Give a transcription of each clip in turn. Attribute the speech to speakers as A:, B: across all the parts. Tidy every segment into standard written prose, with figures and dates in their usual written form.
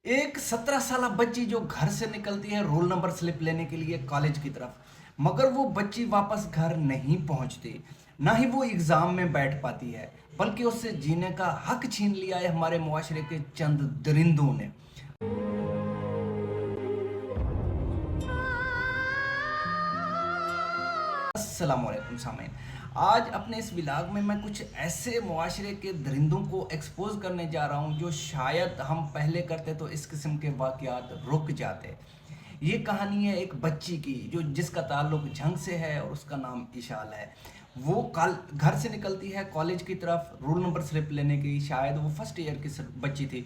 A: एक 17 साल बच्ची जो घर से निकलती है रोल नंबर स्लिप लेने के लिए कॉलेज की तरफ, मगर वो बच्ची वापस घर नहीं पहुंचती। ना ही वो एग्जाम में बैठ पाती है, बल्कि उससे जीने का हक छीन लिया है हमारे मुआशरे के चंद दरिंदों ने। अस्सलामुअलैकुम सामीन। आज अपने इस व्लॉग में मैं कुछ ऐसे मुआशरे के दरिंदों को एक्सपोज करने जा रहा हूँ जो शायद हम पहले करते तो इस किस्म के वाक़यात रुक जाते। ये कहानी है एक बच्ची की जो जिसका ताल्लुक झंग से है और उसका नाम इशाल है। वो कल घर से निकलती है कॉलेज की तरफ रोल नंबर स्लिप लेने की, शायद वो फर्स्ट ईयर की बच्ची थी।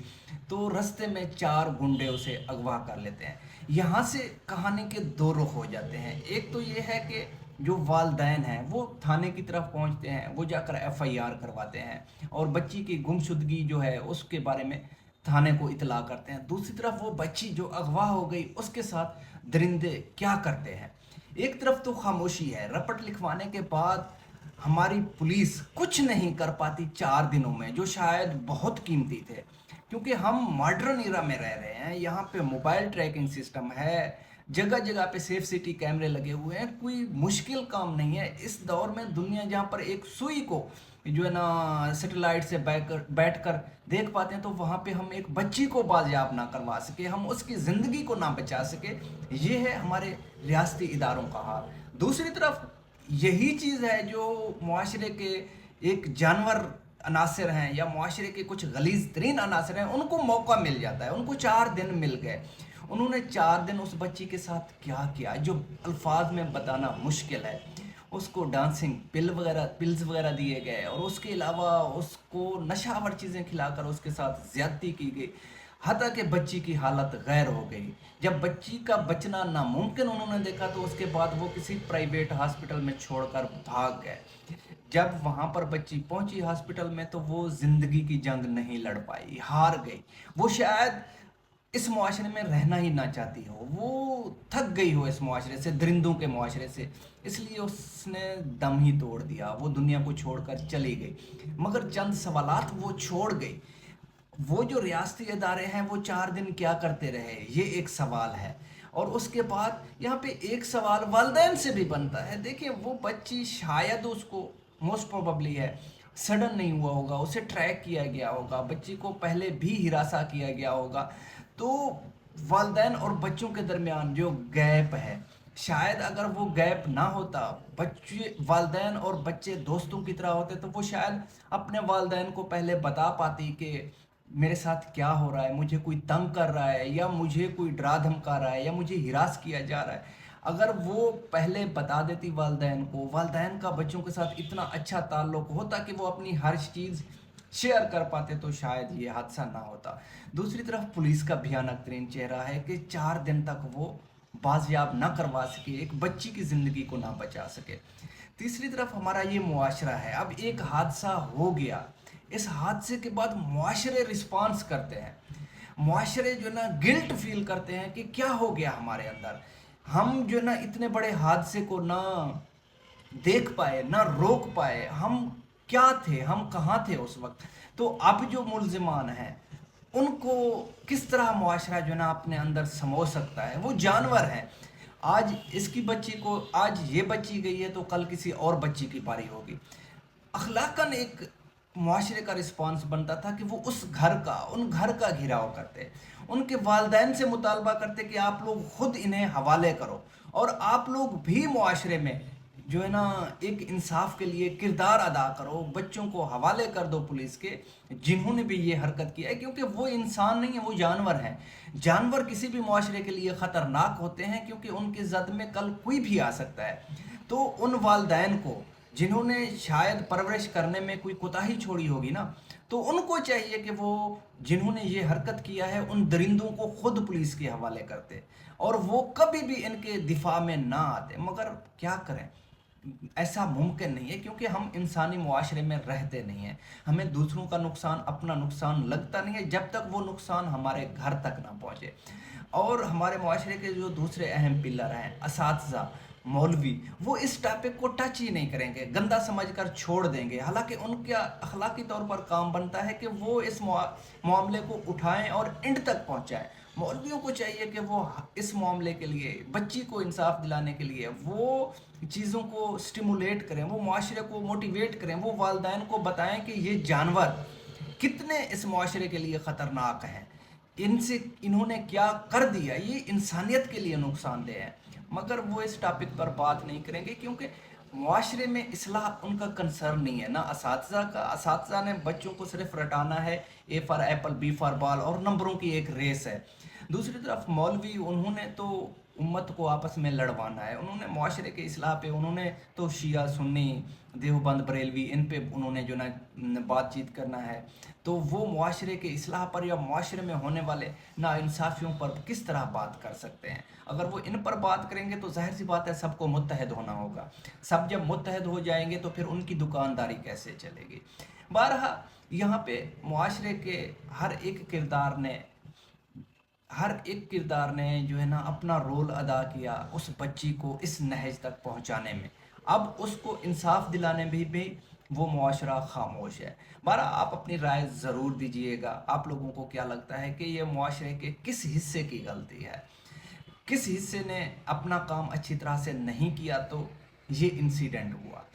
A: तो रास्ते में चार गुंडे उसे अगवा कर लेते हैं। यहाँ से कहानी के दो रुख हो जाते हैं। एक तो ये है कि जो वालदैन हैं वो थाने की तरफ पहुंचते हैं, वो जाकर एफआईआर करवाते हैं और बच्ची की गुमशुदगी जो है उसके बारे में थाने को इतला करते हैं। दूसरी तरफ वो बच्ची जो अगवा हो गई उसके साथ दरिंदे क्या करते हैं। एक तरफ तो खामोशी है, रपट लिखवाने के बाद हमारी पुलिस कुछ नहीं कर पाती 4 दिनों में, जो शायद बहुत कीमती थे, क्योंकि हम मॉडर्न इरा में रह रहे हैं। यहाँ पे मोबाइल ट्रैकिंग सिस्टम है, जगह जगह पे सेफ सिटी कैमरे लगे हुए हैं, कोई मुश्किल काम नहीं है। इस दौर में दुनिया जहाँ पर एक सुई को जो है ना सैटेलाइट से बैठ कर देख पाते हैं, तो वहाँ पे हम एक बच्ची को बाजियाब ना करवा सके, हम उसकी ज़िंदगी को ना बचा सके। ये है हमारे रियासती इदारों का हाल। दूसरी तरफ यही चीज़ है जो मुआशरे के एक जानवर अनासर हैं या मुआशरे के कुछ गलीज तरीन अनासर हैं, उनको मौका मिल जाता है। उनको 4 दिन मिल गए। उन्होंने 4 दिन उस बच्ची के साथ क्या किया जो अल्फाज में बताना मुश्किल है। उसको डांसिंग पिल्स वगैरह दिए गए और उसके अलावा उसको नशावर चीज़ें खिलाकर उसके साथ ज़्यादती की गई, हत्ता कि बच्ची की हालत गैर हो गई। जब बच्ची का बचना नामुमकिन उन्होंने देखा तो उसके बाद वो किसी प्राइवेट हॉस्पिटल में छोड़कर भाग गए। जब वहाँ पर बच्ची पहुंची हॉस्पिटल में तो वो ज़िंदगी की जंग नहीं लड़ पाई, हार गई। वो शायद इस मुआशरे में रहना ही ना चाहती हो, वो थक गई हो इस मुआशरे से, दरिंदों के मुआशरे से, इसलिए उसने दम ही तोड़ दिया। वो दुनिया को छोड़कर चली गई, मगर चंद सवालात वो छोड़ गई। वो जो रियासती इदारे हैं वो 4 दिन क्या करते रहे, ये एक सवाल है। और उसके बाद यहाँ पे एक सवाल वालदैन से भी बनता है। देखिए, वो बच्ची शायद उसको मोस्ट प्रोबेबली है सडन नहीं हुआ होगा, उसे ट्रैक किया गया होगा, बच्ची को पहले भी हिरासा किया गया होगा। तो वालदैन और बच्चों के दरमियान जो गैप है, शायद अगर वो गैप ना होता, बच्चे वालदैन और बच्चे दोस्तों की तरह होते, तो वो शायद अपने वालदैन को पहले बता पाती कि मेरे साथ क्या हो रहा है, मुझे कोई तंग कर रहा है या मुझे कोई डरा धमका रहा है या मुझे हिरास किया जा रहा है। अगर वो पहले बता देती वालदैन को, वालदैन का बच्चों के साथ इतना अच्छा ताल्लुक होता कि वो अपनी हर चीज़ शेयर कर पाते, तो शायद ये हादसा ना होता। दूसरी तरफ पुलिस का भयानक तरीन चेहरा है कि 4 दिन तक वो बाजियाब ना करवा सके, एक बच्ची की ज़िंदगी को ना बचा सके। तीसरी तरफ हमारा ये मुआशरा है। अब एक हादसा हो गया, इस हादसे के बाद मुआशरे रिस्पांस करते हैं। मुआशरे जो ना गिल्ट फील करते हैं कि क्या हो गया हमारे अंदर, हम जो ना इतने बड़े हादसे को ना देख पाए, ना रोक पाए, हम क्या थे, हम कहाँ थे उस वक्त। तो अब जो मुल्जिमान हैं उनको किस तरह मुआशरा जो ना अपने अंदर समो सकता है। वो जानवर हैं। आज इसकी बच्ची को, आज ये बच्ची गई है तो कल किसी और बच्ची की बारी होगी। अखलाकन एक मुआशरे का रिस्पांस बनता था कि वो उन घर का घिराव करते, उनके वालदैन से मुतालबा करते कि आप लोग खुद इन्हें हवाले करो और आप लोग भी मुआशरे में जो है ना एक इंसाफ के लिए किरदार अदा करो, बच्चों को हवाले कर दो पुलिस के जिन्होंने भी ये हरकत की है। क्योंकि वो इंसान नहीं है, वो जानवर हैं। जानवर किसी भी मुआशरे के लिए ख़तरनाक होते हैं क्योंकि उनके जद में कल कोई भी आ सकता है। तो उन वालदैन को जिन्होंने शायद परवरिश करने में कोई कोताही छोड़ी होगी ना, तो उनको चाहिए कि वो जिन्होंने ये हरकत किया है उन दरिंदों को खुद पुलिस के हवाले करते और वो कभी भी इनके दिफा में ना आते। मगर क्या करें, ऐसा मुमकिन नहीं है क्योंकि हम इंसानी मुआशरे में रहते नहीं हैं। हमें दूसरों का नुकसान अपना नुकसान लगता नहीं है जब तक वो नुकसान हमारे घर तक ना पहुँचे। और हमारे मुआशरे के जो दूसरे अहम पिलर हैं, असातिज़ा, मौलवी, वो इस टॉपिक को टच ही नहीं करेंगे, गंदा समझकर छोड़ देंगे। हालांकि उनका अखलाकी तौर पर काम बनता है कि वो इस मामले को उठाएं और एंड तक पहुंचाएं। मौलवियों को चाहिए कि वो इस मामले के लिए, बच्ची को इंसाफ दिलाने के लिए वो चीज़ों को स्टिमुलेट करें, वो मुआशरे को मोटिवेट करें, वो वालिदैन को बताएं कि ये जानवर कितने इस मुआशरे के लिए ख़तरनाक हैं, इनसे इन्होंने क्या कर दिया, ये इंसानियत के लिए नुकसानदेह है। मगर वो इस टॉपिक पर बात नहीं करेंगे क्योंकि मुआशरे में इस्लाह उनका कंसर्न नहीं है। ना असातिज़ा का, असातिज़ा ने बच्चों को सिर्फ रटाना है, A for apple, B for ball, और नंबरों की एक रेस है। दूसरी तरफ मौलवी, उन्होंने तो उम्मत को आपस में लड़वाना है, उन्होंने मुआशरे के इस्लाह पे, उन्होंने तो शिया सुन्नी देवबंद बरेलवी इन पे उन्होंने जो ना बातचीत करना है। तो वो मुआशरे के इस्लाह पर या मुआशरे में होने वाले नाइंसाफ़ियों पर किस तरह बात कर सकते हैं? अगर वो इन पर बात करेंगे तो ज़ाहिर सी बात है सबको मुत्तहद होना होगा। सब जब मुत्तहद हो जाएंगे तो फिर उनकी दुकानदारी कैसे चलेगी? बहरहाल यहाँ पे मुआशरे के हर एक किरदार ने जो है ना अपना रोल अदा किया उस बच्ची को इस नहज तक पहुंचाने में। अब उसको इंसाफ दिलाने में भी वो मुआशरा खामोश है। बारह आप अपनी राय ज़रूर दीजिएगा, आप लोगों को क्या लगता है कि ये मुआशरे के किस हिस्से की गलती है, किस हिस्से ने अपना काम अच्छी तरह से नहीं किया तो ये इंसिडेंट हुआ।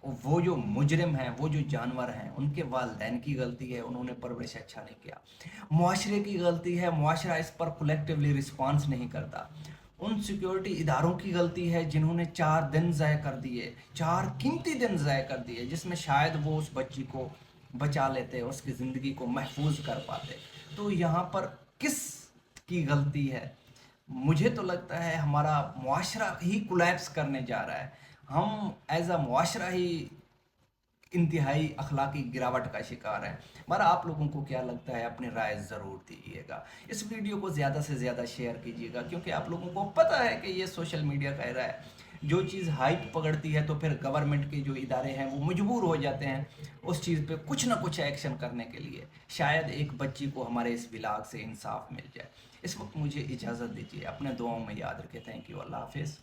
A: वो जो मुजरिम हैं, वो जो जानवर हैं, उनके वालिदैन की गलती है, उन्होंने परवरिश अच्छा नहीं किया। मुआशरे की गलती है, मुआशरा इस पर कलेक्टिवली रिस्पॉन्स नहीं करता। उन सिक्योरिटी इदारों की गलती है जिन्होंने 4 दिन ज़ाय कर दिए, 4 कीमती दिन ज़ाय कर दिए, जिसमें शायद वो उस बच्ची को बचा लेते, उसकी ज़िंदगी को महफूज कर पाते। तो यहाँ पर किस की गलती है? मुझे तो लगता है हमारा मुआशरा ही कोलैप्स करने जा रहा है। हम एज अ मुआशरा ही इंतहाई अखलाकी गिरावट का शिकार है। मगर आप लोगों को क्या लगता है? अपनी राय ज़रूर दीजिएगा। इस वीडियो को ज़्यादा से ज़्यादा शेयर कीजिएगा क्योंकि आप लोगों को पता है कि ये सोशल मीडिया का एरा है। जो चीज़ हाइप पकड़ती है तो फिर गवर्नमेंट के जो इदारे हैं वो मजबूर हो जाते हैं उस चीज़ पे कुछ ना कुछ एक्शन करने के लिए। शायद एक बच्ची को हमारे इस विलाग से इंसाफ मिल जाए। इस वक्त मुझे इजाज़त दीजिए, अपने दुआओं में याद रखें। थैंक यू, अल्लाह हाफिज़।